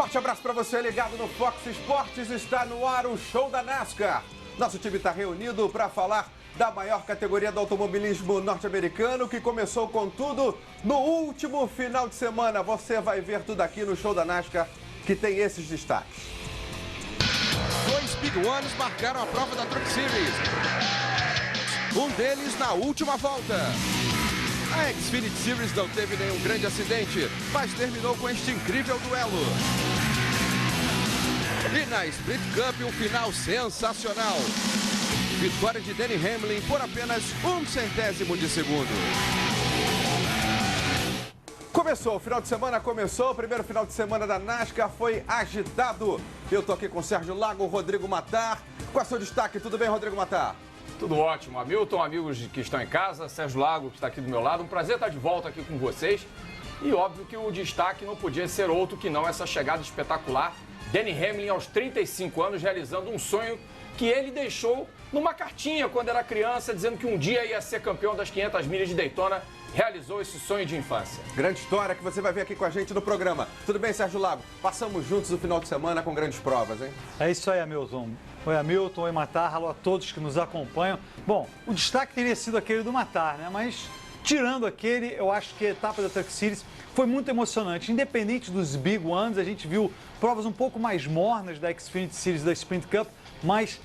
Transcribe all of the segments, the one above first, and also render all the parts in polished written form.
Forte abraço para você ligado no Fox Sports, está no ar o show da NASCAR. Nosso time está reunido para falar da maior categoria do automobilismo norte-americano, que começou com tudo no último final de semana. Você vai ver tudo aqui no show da NASCAR, que tem esses destaques. 2 Big Ones marcaram a prova da Truck Series. Um deles na última volta. A Xfinity Series não teve nenhum grande acidente, mas terminou com este incrível duelo. E na Sprint Cup, um final sensacional. Vitória de Denny Hamlin por apenas 0,01 de segundo. Começou, o final de semana começou, o primeiro final de semana da NASCAR foi agitado. Eu tô aqui com o Sérgio Lago, Rodrigo Matar. Qual é o seu destaque? Tudo bem, Rodrigo Matar? Tudo ótimo, Hamilton, amigos que estão em casa, Sérgio Lago, que está aqui do meu lado. Um prazer estar de volta aqui com vocês. E óbvio que o destaque não podia ser outro que não essa chegada espetacular. Denny Hamlin, aos 35 anos, realizando um sonho que ele deixou numa cartinha quando era criança, dizendo que um dia ia ser campeão das 500 milhas de Daytona. Realizou esse sonho de infância. Grande história que você vai ver aqui com a gente no programa. Tudo bem, Sérgio Lago? Passamos juntos o final de semana com grandes provas, hein? É isso aí, Hamilton. Oi, Hamilton, oi, Matar, alô a todos que nos acompanham. Bom, o destaque teria sido aquele do Matar, né? Mas, tirando aquele, eu acho que a etapa da Truck Series foi muito emocionante. Independente dos Big Ones, a gente viu provas um pouco mais mornas da Xfinity Series, da Sprint Cup, mas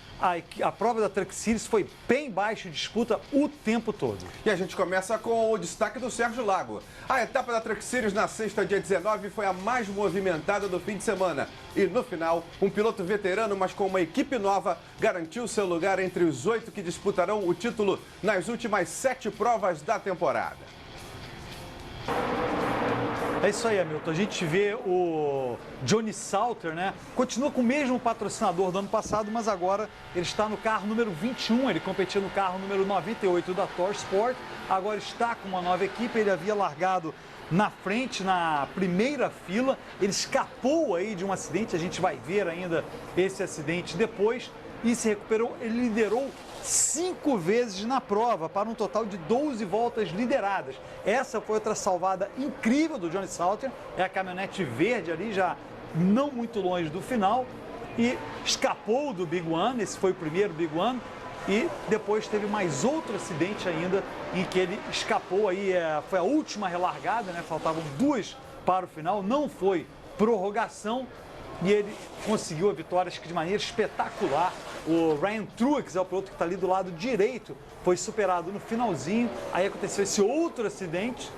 a prova da Truck Series foi bem baixa disputa o tempo todo. E a gente começa com o destaque do Sérgio Lago. A etapa da Truck Series na sexta, dia 19, foi a mais movimentada do fim de semana. E no final, um piloto veterano, mas com uma equipe nova, garantiu seu lugar entre os 8 que disputarão o título nas últimas 7 provas da temporada. É isso aí, Hamilton. A gente vê o Johnny Salter, né? Continua com o mesmo patrocinador do ano passado, mas agora ele está no carro número 21. Ele competia no carro número 98 da ThorSport. Agora está com uma nova equipe. Ele havia largado na frente, na primeira fila. Ele escapou aí de um acidente. A gente vai ver ainda esse acidente depois. E se recuperou. Ele liderou 5 vezes na prova, para um total de 12 voltas lideradas. Essa foi outra salvada incrível do Johnny Salter, é a caminhonete verde ali, já não muito longe do final, e escapou do Big One, esse foi o primeiro Big One, e depois teve mais outro acidente ainda, em que ele escapou aí, foi a última relargada, né? Faltavam 2 para o final, não foi prorrogação, e ele conseguiu a vitória, acho que de maneira espetacular. O Ryan Truex é o piloto que está ali do lado direito, foi superado no finalzinho. Aí aconteceu esse outro acidente,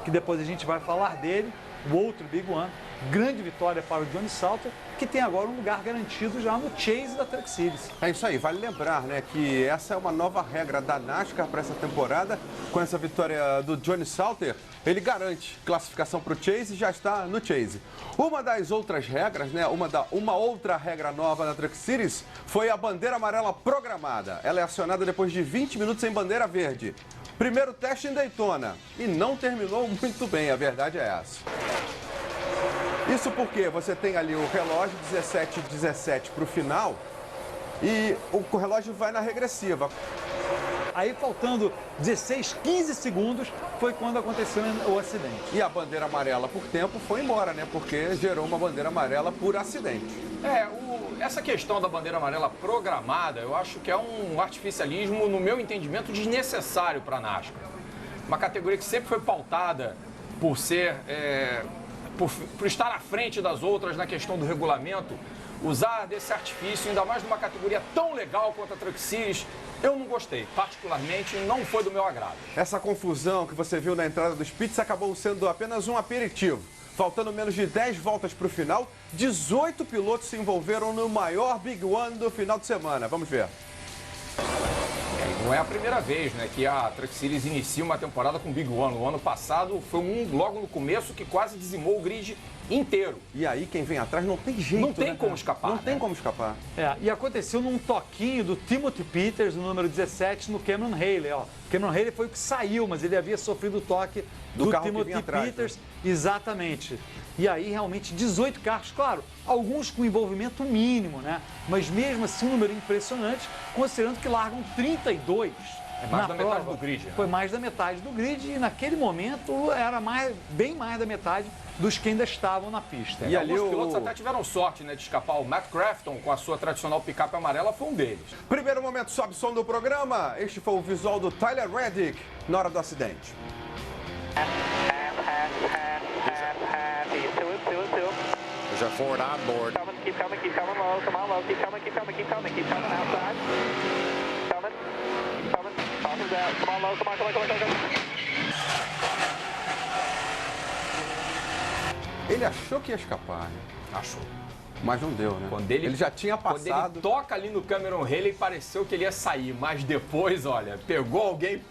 que depois a gente vai falar dele, o outro Big One. Grande vitória para o Johnny Salter, que tem agora um lugar garantido já no Chase da Truck Series. É isso aí, vale lembrar, né, que essa é uma nova regra da NASCAR para essa temporada. Com essa vitória do Johnny Salter, ele classificação para o Chase e já está no Chase. Uma das outras regras, né, uma outra regra nova na Truck Series foi a bandeira amarela programada. Ela é acionada depois de 20 minutos em bandeira verde. Primeiro teste em Daytona e não terminou muito bem, a verdade é essa. Isso porque você tem ali o relógio 17:17 para o final e o relógio vai na regressiva. Aí, faltando 16, 15 segundos, foi quando aconteceu o acidente. E a bandeira amarela por tempo foi embora, né? Porque gerou uma bandeira amarela por acidente. Essa questão da bandeira amarela programada, eu acho que é um artificialismo, no meu entendimento, desnecessário para a NASCAR. Uma categoria que sempre foi pautada por ser... Por estar à frente das outras na questão do regulamento, usar desse artifício, ainda mais numa categoria tão legal quanto a Truck Series, eu não gostei. Particularmente, não foi do meu agrado. Essa confusão que você viu na entrada dos pits acabou sendo apenas um aperitivo. Faltando menos de 10 voltas para o final, 18 pilotos se envolveram no maior Big One do final de semana. Vamos ver. Não é a primeira vez, né, que a Truck Series inicia uma temporada com Big One. O ano passado foi logo no começo que quase dizimou o grid inteiro. E aí quem vem atrás não tem jeito, não tem, né, como escapar. Não tem como escapar. E aconteceu num toquinho do Timothy Peters, no número 17, no Cameron Haley. Cameron Haley foi o que saiu, mas ele havia sofrido o toque do Timothy Peters. Né? Exatamente. E aí, realmente, 18 carros, claro, alguns com envolvimento mínimo, né? Mas mesmo assim, um número impressionante, considerando que largam 32 É mais da metade do grid. Né? Foi mais da metade do grid e naquele momento era bem mais da metade dos que ainda estavam na pista. E ali os pilotos até tiveram sorte, né, de escapar. O Matt Crafton, com a sua tradicional picape amarela, foi um deles. Primeiro momento, sobe som do programa. Este foi o visual do Tyler Reddick na hora do acidente. There's a Ford on board. Keep coming low, come on low, keep coming outside. Coming. Offers out, come on low, come on. Ele achou que ia escapar, né? Achou. Mas não deu, né? Quando ele já tinha Quando passado. ele toca ali no Cameron Haley, pareceu que ele ia sair, mas depois, olha, pegou alguém.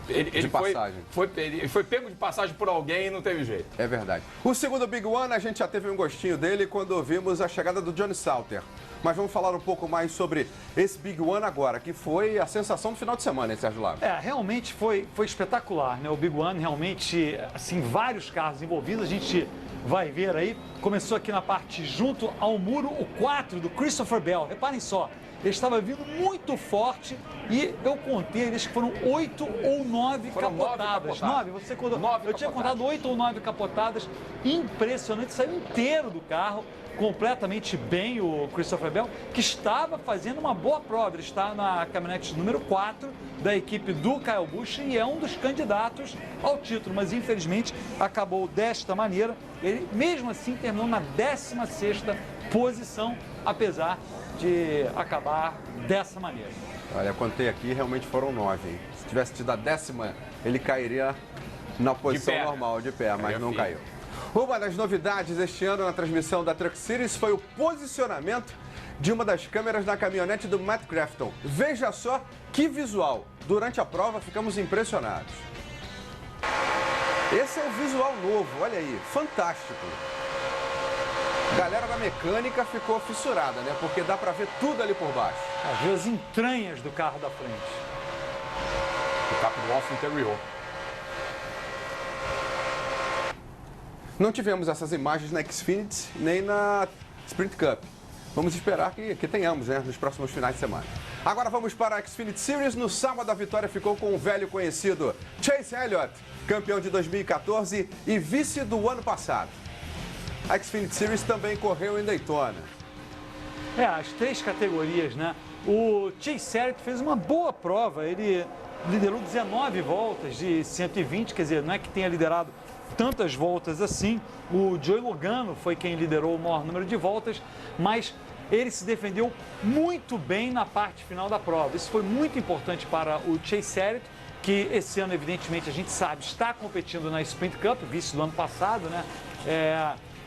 Ele passagem. Ele foi pego de passagem por alguém e não teve jeito. É verdade. O segundo Big One, a gente já teve um gostinho dele quando vimos a chegada do Johnny Salter. Mas vamos falar um pouco mais sobre esse Big One agora, que foi a sensação do final de semana, hein, Sérgio Lago? Realmente foi espetacular, né? O Big One, realmente, assim, vários carros envolvidos. A gente vai ver aí, começou aqui na parte junto ao muro, o 4 do Christopher Bell. Reparem só, ele estava vindo muito forte e eu contei, acho que foram 8 ou 9 capotadas. 9, você contou? Eu tinha contado 8 ou 9 capotadas. Impressionante, saiu inteiro do carro. Completamente bem o Christopher Bell, que estava fazendo uma boa prova. Ele está na caminhonete número 4 da equipe do Kyle Busch e é um dos candidatos ao título, mas infelizmente acabou desta maneira. Ele mesmo assim terminou na 16ª posição, apesar de acabar dessa maneira. Olha, eu contei aqui, realmente foram 9, hein? Se tivesse tido a 10ª, ele cairia na posição normal, de pé, mas não caiu. Uma das novidades este ano na transmissão da Truck Series foi o posicionamento de uma das câmeras na caminhonete do Matt Crafton. Veja só que visual. Durante a prova ficamos impressionados. Esse é o visual novo, olha aí, fantástico. A galera da mecânica ficou fissurada, né? Porque dá pra ver tudo ali por baixo. Ver as entranhas do carro da frente. O capô do off interior. Não tivemos essas imagens na Xfinity nem na Sprint Cup. Vamos esperar que tenhamos, né, nos próximos finais de semana. Agora vamos para a Xfinity Series. No sábado a vitória ficou com o velho conhecido Chase Elliott, campeão de 2014 e vice do ano passado. A Xfinity Series também correu em Daytona. As 3 categorias, né? O Chase Elliott fez uma boa prova. Ele liderou 19 voltas de 120, quer dizer, não é que tenha liderado tantas voltas assim. O Joey Logano foi quem liderou o maior número de voltas, mas ele se defendeu muito bem na parte final da prova. Isso foi muito importante para o Chase Elliott, que esse ano, evidentemente, a gente sabe, está competindo na Sprint Cup, vice do ano passado, né?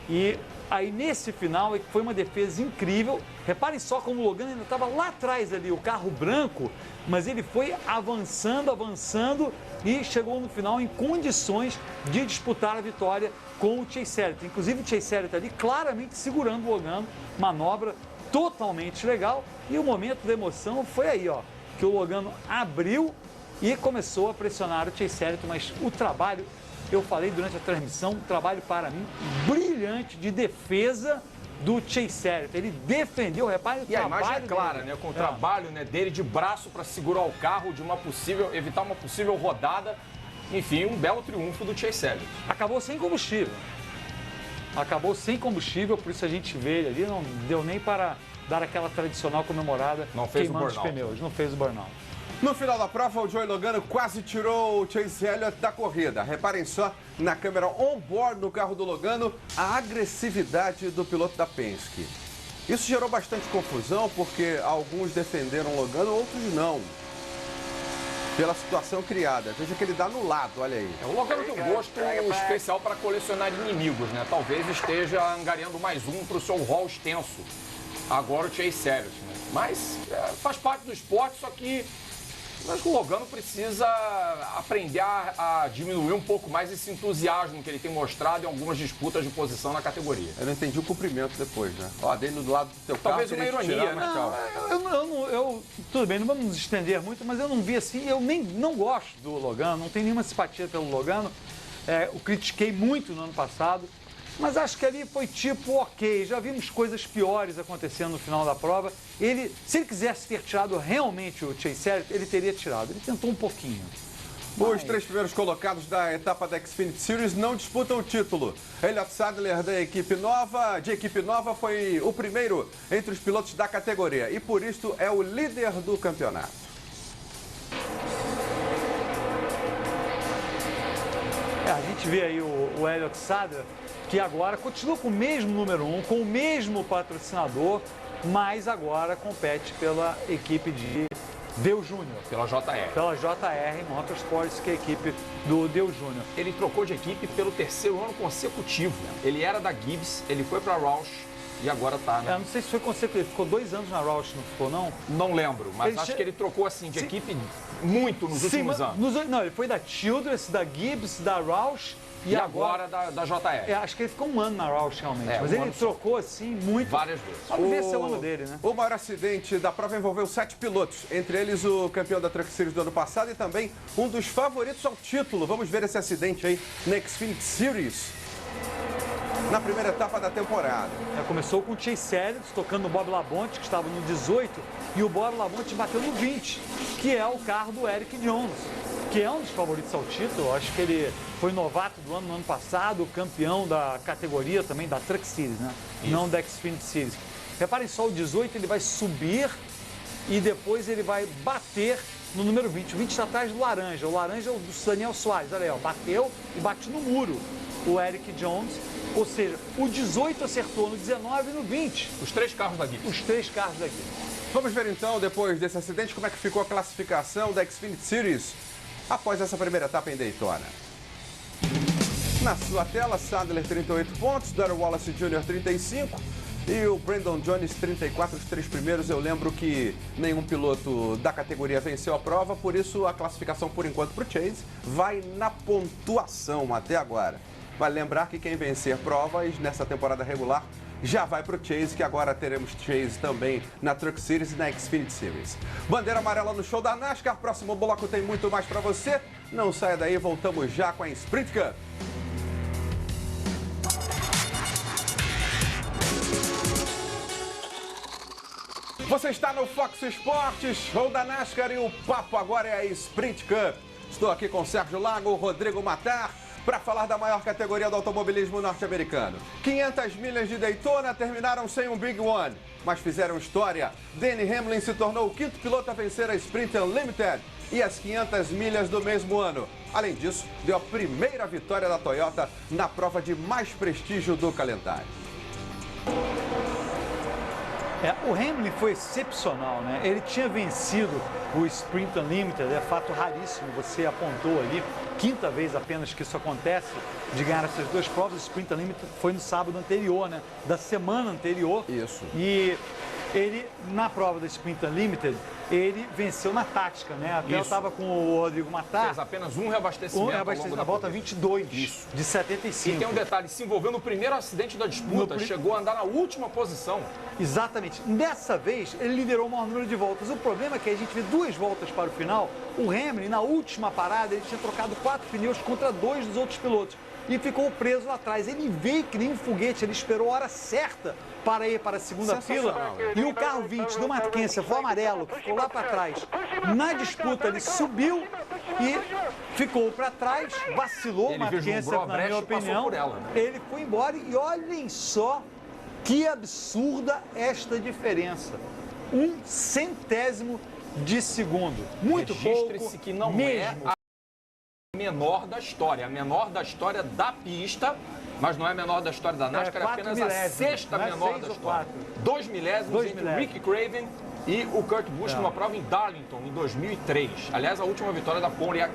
E aí nesse final foi uma defesa incrível. Reparem só como o Logano ainda estava lá atrás ali, o carro branco, mas ele foi avançando e chegou no final em condições de disputar a vitória com o Chase Elliott. Inclusive o Chase Elliott ali claramente segurando o Logano, manobra totalmente legal. E o momento da emoção foi aí, ó, que o Logano abriu e começou a pressionar o Chase Elliott, mas o trabalho, eu falei durante a transmissão, um trabalho para mim brilhante de defesa do Chase Elliott. Ele defendeu, repare o trabalho. E a imagem é clara, dele, né? Com o trabalho, né, dele de braço para segurar o carro de evitar uma possível rodada. Enfim, um belo triunfo do Chase Elliott. Acabou sem combustível. Por isso a gente vê ele ali, não deu nem para dar aquela tradicional comemorada, queimando os pneus. Não fez o burnout. No final da prova, o Joey Logano quase tirou o Chase Elliott da corrida. Reparem só na câmera on-board do carro do Logano a agressividade do piloto da Penske. Isso gerou bastante confusão porque alguns defenderam o Logano, outros não. Pela situação criada. Veja que ele dá no lado, olha aí. O Logano tem um gosto especial para colecionar inimigos, né? Talvez esteja angariando mais um para o seu rol extenso. Agora o Chase Elliott, né? Mas faz parte do esporte, só que acho que o Logano precisa aprender a diminuir um pouco mais esse entusiasmo que ele tem mostrado em algumas disputas de posição na categoria. Eu não entendi o cumprimento depois, né? Ó, dentro do lado do teu carro. Talvez uma ironia, né? Tudo bem, não vamos nos estender muito, mas eu não vi assim, eu nem não gosto do Logano, não tenho nenhuma simpatia pelo Logano. O critiquei muito no ano passado. Mas acho que ali foi tipo, ok, já vimos coisas piores acontecendo no final da prova. Se ele quisesse ter tirado realmente o Chase Elliott, ele teria tirado. Ele tentou um pouquinho. Os 3 primeiros colocados da etapa da Xfinity Series não disputam o título. Elliott Sadler, de equipe nova, foi o primeiro entre os pilotos da categoria e, por isso, é o líder do campeonato. A gente vê aí o Elliott Sadler, que agora continua com o mesmo número 1, com o mesmo patrocinador, mas agora compete pela equipe de Dale Júnior. Pela JR. Pela JR Motorsports, que é a equipe do Dale Júnior. Ele trocou de equipe pelo 3º ano consecutivo. Ele era da Gibbs, ele foi para a Roush e agora tá, né? Não sei se foi consecutivo, ele ficou 2 anos na Roush, não ficou, não? Não lembro, mas acho que ele trocou assim de equipe muito nos últimos anos. Não, ele foi da Childress, da Gibbs, da Roush e agora da JR. Acho que ele ficou 1 ano na Roush realmente, mas ele trocou assim muito. Várias vezes. Vamos ver se é o ano dele, né? O maior acidente da prova envolveu 7 pilotos, entre eles o campeão da Truck Series do ano passado e também um dos favoritos ao título. Vamos ver esse acidente aí na Xfinity Series, na primeira etapa da temporada. Começou com o Chase Elliott tocando no Bob Labonte, que estava no 18, e o Bob Labonte bateu no 20, que é o carro do Eric Jones, que é um dos favoritos ao título. Acho que ele foi novato do ano no ano passado, campeão da categoria também da Truck Series, né? Isso. Não da Xfinity Series. Reparem só, o 18 ele vai subir e depois ele vai bater no número 20. O 20 está atrás do laranja. O laranja é o do Daniel Soares. Olha aí, ó, bateu e bate no muro o Eric Jones. Ou seja, o 18 acertou no 19 e no 20. Os 3 carros da Gibbs. Os 3 carros da Gibbs. Vamos ver então, depois desse acidente, como é que ficou a classificação da Xfinity Series após essa primeira etapa em Daytona. Na sua tela, Sadler 38 pontos, Darrell Wallace Jr. 35 e o Brandon Jones 34, os 3 primeiros. Eu lembro que nenhum piloto da categoria venceu a prova, por isso a classificação por enquanto para o Chase vai na pontuação até agora. Vale lembrar que quem vencer provas nessa temporada regular já vai para o Chase, que agora teremos Chase também na Truck Series e na Xfinity Series. Bandeira amarela no show da NASCAR, próximo bloco tem muito mais para você. Não saia daí, voltamos já com a Sprint Cup. Você está no Fox Sports, show da NASCAR, e o papo agora é a Sprint Cup. Estou aqui com Sérgio Lago, Rodrigo Matar, para falar da maior categoria do automobilismo norte-americano. 500 milhas de Daytona terminaram sem um Big One, mas fizeram história. Denny Hamlin se tornou o 5º piloto a vencer a Sprint Unlimited e as 500 milhas do mesmo ano. Além disso, deu a primeira vitória da Toyota na prova de mais prestígio do calendário. O Hamlin foi excepcional, né? Ele tinha vencido o Sprint Unlimited, é fato raríssimo, você apontou ali, 5ª vez apenas que isso acontece, de ganhar essas 2 provas. O Sprint Unlimited foi no sábado anterior, né? Da semana anterior. Isso. E ele, na prova da Sprint Unlimited, ele venceu na tática, né? Até eu estava com o Rodrigo Matar. Fez apenas um reabastecimento ao longo da volta 22, de 75. E tem um detalhe, se envolveu no primeiro acidente da disputa, chegou a andar na última posição. Exatamente. Dessa vez, ele liderou o maior número de voltas. O problema é que a gente vê 2 voltas para o final. O Hamlin, na última parada, ele tinha trocado 4 pneus contra 2 dos outros pilotos e ficou preso lá atrás. Ele veio que nem um foguete, ele esperou a hora certa para ir para a segunda fila. E o carro 20 do Matt Kenseth, o amarelo, que ficou lá para trás, na disputa ele subiu e ficou para trás, vacilou o Matt Kenseth, na minha opinião. Ele foi embora e olhem só que absurda esta diferença. 1/100º de segundo. Muito pouco. Registre-se que não mesmo. É a menor da história. A menor da história da pista, mas não é a menor da história da NASCAR, é apenas a 6ª menor da história. 2 milésimos entre o Rick Craven e o Kurt Busch numa prova em Darlington, em 2003. Aliás, a última vitória da Pontiac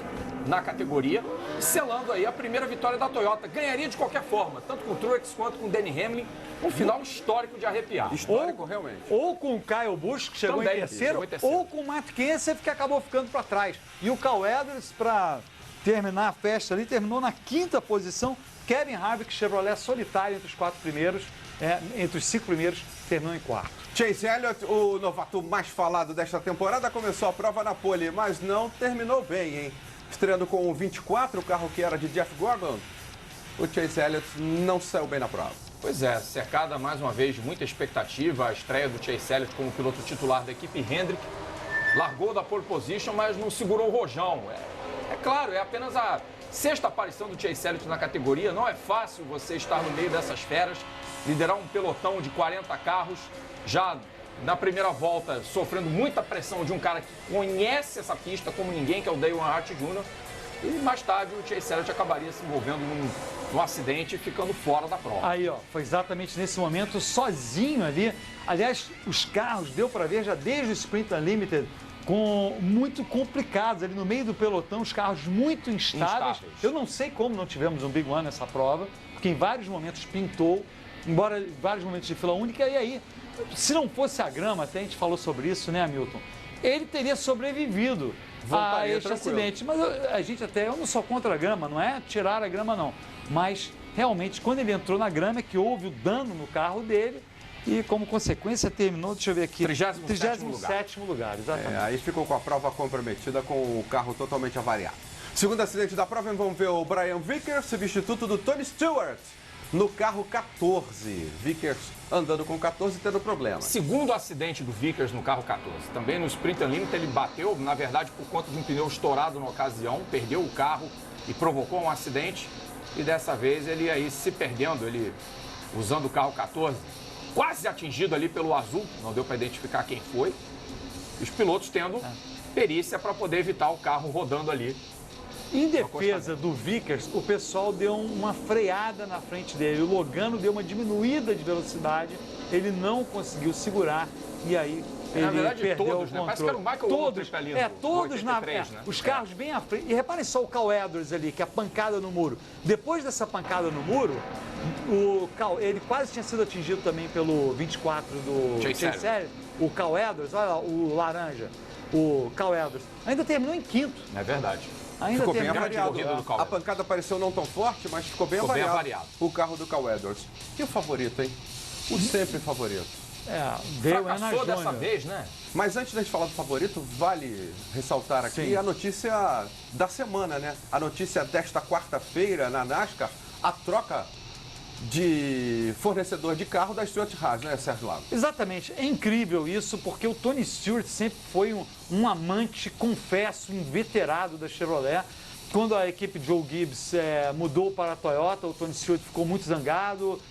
na categoria, selando aí a primeira vitória da Toyota. Ganharia de qualquer forma, tanto com o Truex quanto com o Denny Hamlin. Um final histórico de arrepiar. Histórico, realmente. Ou com o Kyle Busch, que chegou em terceiro, ou com o Matt Kenseth, que acabou ficando para trás. E o Cal Edwards, para terminar a festa ali, terminou na 5ª posição. Kevin Harvick, Chevrolet solitário entre os 4 primeiros, entre os 5 primeiros, terminou em 4º. Chase Elliott, o novato mais falado desta temporada, começou a prova na pole, mas não terminou bem, hein? Estreando com o 24, o carro que era de Jeff Gordon, o Chase Elliott não saiu bem na prova. Pois é, cercada mais uma vez de muita expectativa, a estreia do Chase Elliott como piloto titular da equipe Hendrick. Largou da pole position, mas não segurou o rojão. É claro, é apenas a sexta aparição do Chase Elliott na categoria. Não é fácil você estar no meio dessas feras, liderar um pelotão de 40 carros, já na primeira volta sofrendo muita pressão de um cara que conhece essa pista como ninguém, que é o Dale Earnhardt Jr. E mais tarde o Chase Elliott acabaria se envolvendo num acidente e ficando fora da prova. Aí, ó, foi exatamente nesse momento, sozinho ali. Aliás, os carros, deu para ver já desde o Sprint Unlimited, muito complicados ali no meio do pelotão, os carros muito instáveis. Eu não sei como não tivemos um Big One nessa prova, porque em vários momentos pintou, embora em vários momentos de fila única, e aí, se não fosse a grama, até a gente falou sobre isso, né, Hamilton? Ele teria sobrevivido a este acidente. Mas eu não sou contra a grama, não é tirar a grama não. Mas realmente, quando ele entrou na grama, é que houve o dano no carro dele. E, como consequência, terminou, deixa eu ver aqui, 37º lugar, exatamente. Aí ficou com a prova comprometida, com o carro totalmente avariado. Segundo acidente da prova, vamos ver o Brian Vickers, substituto do Tony Stewart, no carro 14. Vickers andando com 14 tendo problema. Segundo acidente do Vickers no carro 14. Também no Sprint Unlimited ele bateu, na verdade, por conta de um pneu estourado na ocasião, perdeu o carro e provocou um acidente. E dessa vez ele aí se perdendo, ele usando o carro 14. Quase atingido ali pelo azul, não deu para identificar quem foi. Os pilotos tendo perícia para poder evitar o carro rodando ali. Em defesa do Vickers, o pessoal deu uma freada na frente dele. O Logano deu uma diminuída de velocidade, ele não conseguiu segurar e aí ele na verdade, perdeu todos, o né? controle. Parece que era o Michael todos, todos 83, os carros bem à frente. E reparem só o Cal Edwards ali, que é a pancada no muro. Depois dessa pancada no muro, ele quase tinha sido atingido também pelo 24 do Chase Elliott. O Cal Edwards, olha lá, o laranja, o Cal Edwards. Ainda terminou em quinto. É verdade. Ainda ficou bem avariado. avariado. A pancada pareceu não tão forte, mas ficou bem avariado. O carro do Cal Edwards. E o favorito, hein? O sempre favorito. Fracassou dessa vez, né? Mas antes da gente falar do favorito, vale ressaltar aqui a notícia da semana, né? A notícia desta quarta-feira na NASCAR, a troca de fornecedor de carro da Stuart Haas, né, Sérgio Lago? Exatamente. É incrível isso, porque o Tony Stewart sempre foi um amante, confesso, inveterado da Chevrolet. Quando a equipe Joe Gibbs mudou para a Toyota, o Tony Stewart ficou muito zangado,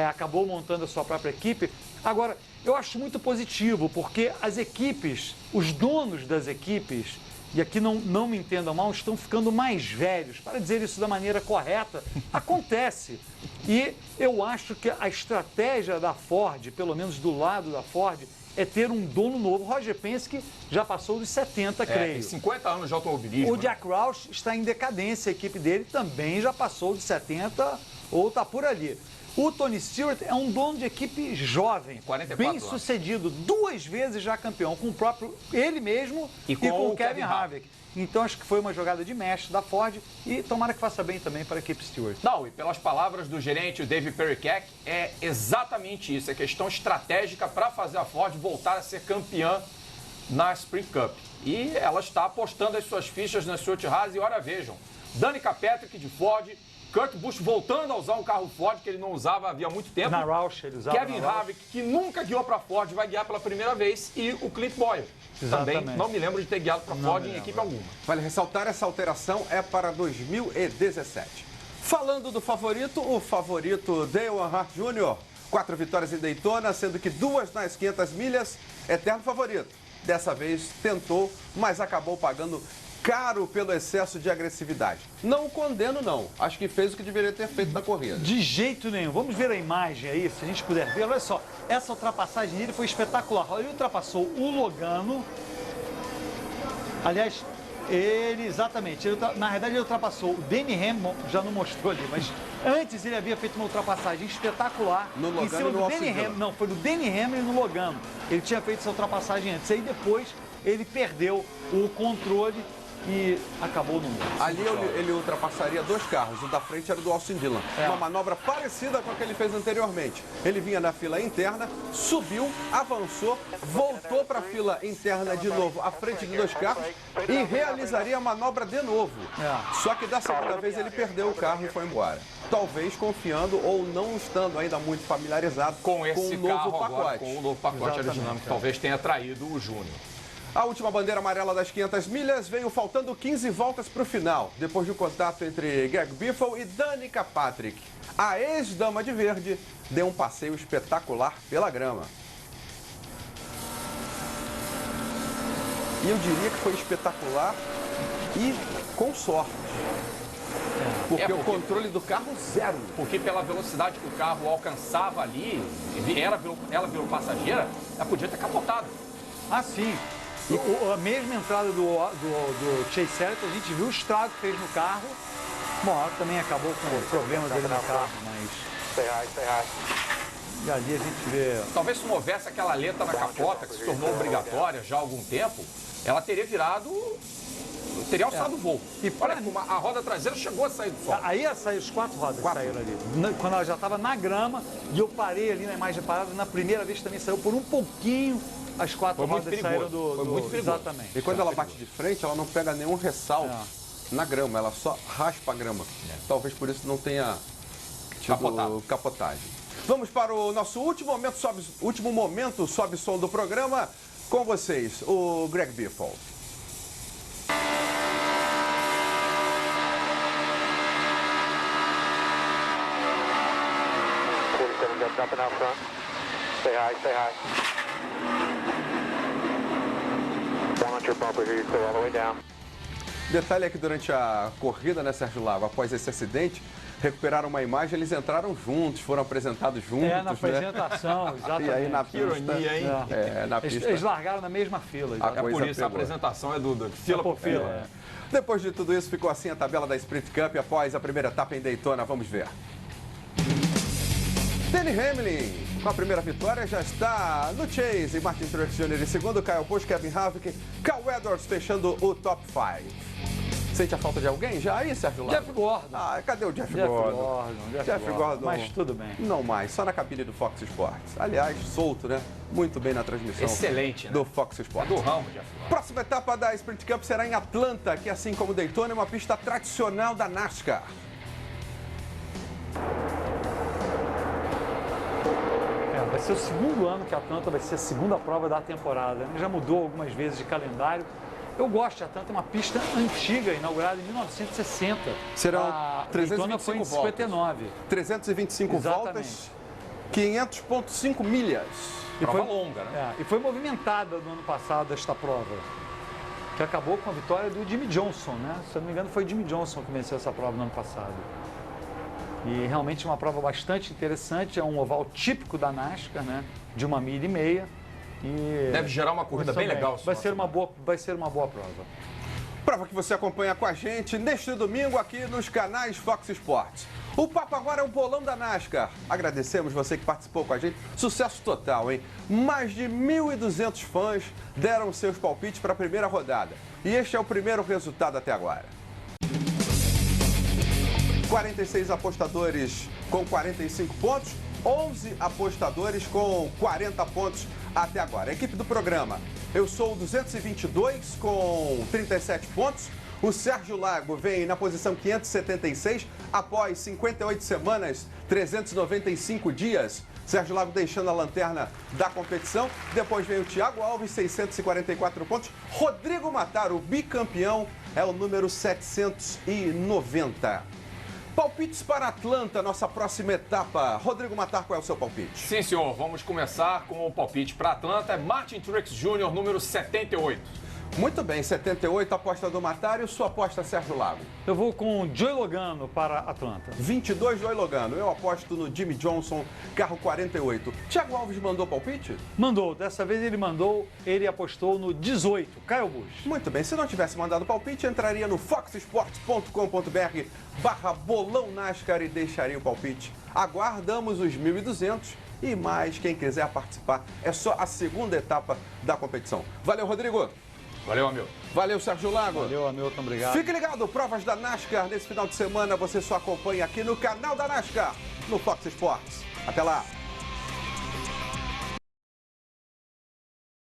acabou montando a sua própria equipe. Agora, eu acho muito positivo, porque as equipes, os donos das equipes, e aqui não me entendam mal, estão ficando mais velhos. Para dizer isso da maneira correta, acontece. E eu acho que a estratégia da Ford, pelo menos do lado da Ford, é ter um dono novo. Roger Penske já passou dos 70, creio. 50 anos de automobilismo. O Jack Roush está em decadência, a equipe dele também já passou dos 70 ou está por ali. O Tony Stewart é um dono de equipe jovem, bem sucedido, 2 vezes já campeão, com o próprio ele mesmo e com o Kevin Harvick. Então acho que foi uma jogada de mestre da Ford e tomara que faça bem também para a equipe Stewart. Não, e pelas palavras do gerente, o David Perricack, é exatamente isso, é questão estratégica para fazer a Ford voltar a ser campeã na Sprint Cup. E ela está apostando as suas fichas na Stuart Haas e olha, vejam, Danica Patrick de Ford, Kurt Busch voltando a usar um carro Ford que ele não usava havia muito tempo. Na Roush ele usava. Kevin Harvick, que nunca guiou para a Ford, vai guiar pela primeira vez. E o Clint Bowyer. Também não me lembro de ter guiado para a Ford em equipe alguma. Vale ressaltar, essa alteração é para 2017. Falando do favorito, o favorito Dale Earnhardt Jr., 4 vitórias em Daytona, sendo que 2 nas 500 milhas, eterno favorito. Dessa vez tentou, mas acabou pagando caro pelo excesso de agressividade. Não o condeno, não. Acho que fez o que deveria ter feito na corrida. De jeito nenhum. Vamos ver a imagem aí, se a gente puder ver. Olha só, essa ultrapassagem dele foi espetacular. Ele ultrapassou o Logano. Aliás, na verdade ele ultrapassou o Denny Hamlin, já não mostrou ali, mas antes ele havia feito uma ultrapassagem espetacular no Logano, em cima do Denny Hamlin. Não, foi do Denny Hamlin no Logano. Ele tinha feito essa ultrapassagem antes. Aí depois ele perdeu o controle e acabou no muro. Ali ele ultrapassaria 2 carros, o da frente era do Austin Dillon. Uma manobra parecida com a que ele fez anteriormente. Ele vinha na fila interna, subiu, avançou, voltou para a fila interna de novo, à frente de 2 carros e realizaria a manobra de novo. Só que da segunda vez ele perdeu o carro e foi embora. Talvez confiando ou não estando ainda muito familiarizado com esse o novo carro pacote. agora, com o novo pacote aerodinâmico, talvez tenha traído o Júnior. A última bandeira amarela das 500 milhas veio faltando 15 voltas para o final, depois de um contato entre Greg Biffle e Danica Patrick. A ex-dama de verde deu um passeio espetacular pela grama. E eu diria que foi espetacular e com sorte. Porque o controle do carro zero. Porque pela velocidade que o carro alcançava ali, ela virou passageira, ela podia ter capotado. Ah, sim. A mesma entrada do Chase Elliott, a gente viu o estrago que fez no carro. Bom, ela também acabou com problemas dele no carro, mas... E ali a gente vê... Talvez se não houvesse aquela aleta na capota, que se tornou obrigatória já há algum tempo, ela teria teria alçado o voo. E olha como a roda traseira chegou a sair do sol. Aí ia sair as 4 rodas que saíram ali. Quando ela já estava na grama, e eu parei ali na imagem parada, na primeira vez também saiu por um pouquinho. As 4 rodas saíram do... Foi muito perigoso. Exatamente. E quando ela bate de frente, ela não pega nenhum ressalto na grama, ela só raspa a grama. Talvez por isso não tenha tido capotagem. Vamos para o nosso último momento sobe som do programa. Com vocês, o Greg Biffle. Dropping out front. Stay high, stay high. One on your bumper here, you clear all the way down. Detalhe é que durante a corrida, né, Sérgio Lago, após esse acidente, recuperaram uma imagem, eles entraram juntos, foram apresentados juntos. Na apresentação, exatamente. E aí na pista, ironia, hein? Na pista. Eles largaram na mesma fila. A coisa por isso pegou. a apresentação é do fila por fila. Depois de tudo isso, ficou assim a tabela da Sprint Cup após a primeira etapa em Daytona. Vamos ver. Denny Hamlin, com a primeira vitória, já está no Chase. Martin Truex Jr. em segundo, Kyle Busch, Kevin Harvick, Cal Edwards fechando o top 5. Sente a falta de alguém já aí, Sérgio Lago? Jeff Gordon. Ah, cadê o Jeff Gordon? Jeff Gordon. Mas tudo bem. Não mais, só na cabine do Fox Sports. Aliás, solto, né? Muito bem na transmissão. Excelente, né? Do Fox Sports. Do ramo, Jeff Gordon. Próxima etapa da Sprint Cup será em Atlanta, que assim como Daytona é uma pista tradicional da NASCAR. Vai ser o segundo ano que a Atlanta vai ser a segunda prova da temporada. Já mudou algumas vezes de calendário. Eu gosto de Atlanta, é uma pista antiga, inaugurada em 1960. Serão a 325 foi em voltas. 59. 325 voltas, 500,5 milhas. Prova longa, né? E foi movimentada no ano passado esta prova, que acabou com a vitória do Jimmy Johnson, né? Se eu não me engano, foi Jimmy Johnson que venceu essa prova no ano passado. E realmente uma prova bastante interessante, é um oval típico da NASCAR, né? De 1,5 milha. E deve gerar uma corrida bem legal. Vai ser uma boa prova. Prova que você acompanha com a gente neste domingo aqui nos canais Fox Sports. O papo agora é o bolão da NASCAR. Agradecemos você que participou com a gente. Sucesso total, hein? Mais de 1.200 fãs deram seus palpites para a primeira rodada. E este é o primeiro resultado até agora. 46 apostadores com 45 pontos, 11 apostadores com 40 pontos até agora. A equipe do programa, eu sou o 222 com 37 pontos. O Sérgio Lago vem na posição 576 após 58 semanas, 395 dias. Sérgio Lago deixando a lanterna da competição. Depois vem o Thiago Alves, 644 pontos. Rodrigo Matar, o bicampeão, é o número 790. Palpites para Atlanta, nossa próxima etapa. Rodrigo Matar, qual é o seu palpite? Sim, senhor. Vamos começar com o palpite para Atlanta. É Martin Truex Jr., número 78. Muito bem, 78, aposta do Matar. E sua aposta, Sérgio Lago? Eu vou com o Joey Logano para Atlanta. 22, Joey Logano. Eu aposto no Jimmy Johnson, carro 48. Thiago Alves mandou palpite? Mandou. Dessa vez ele apostou no 18, Kyle Busch. Muito bem, se não tivesse mandado palpite, entraria no foxsports.com.br/bolão NASCAR e deixaria o palpite. Aguardamos os 1.200 e mais quem quiser participar. É só a segunda etapa da competição. Valeu, Rodrigo! Valeu, Hamilton. Valeu, Sérgio Lago. Valeu, Hamilton, obrigado. Fique ligado, provas da NASCAR nesse final de semana você só acompanha aqui no canal da NASCAR, no Fox Sports. Até lá.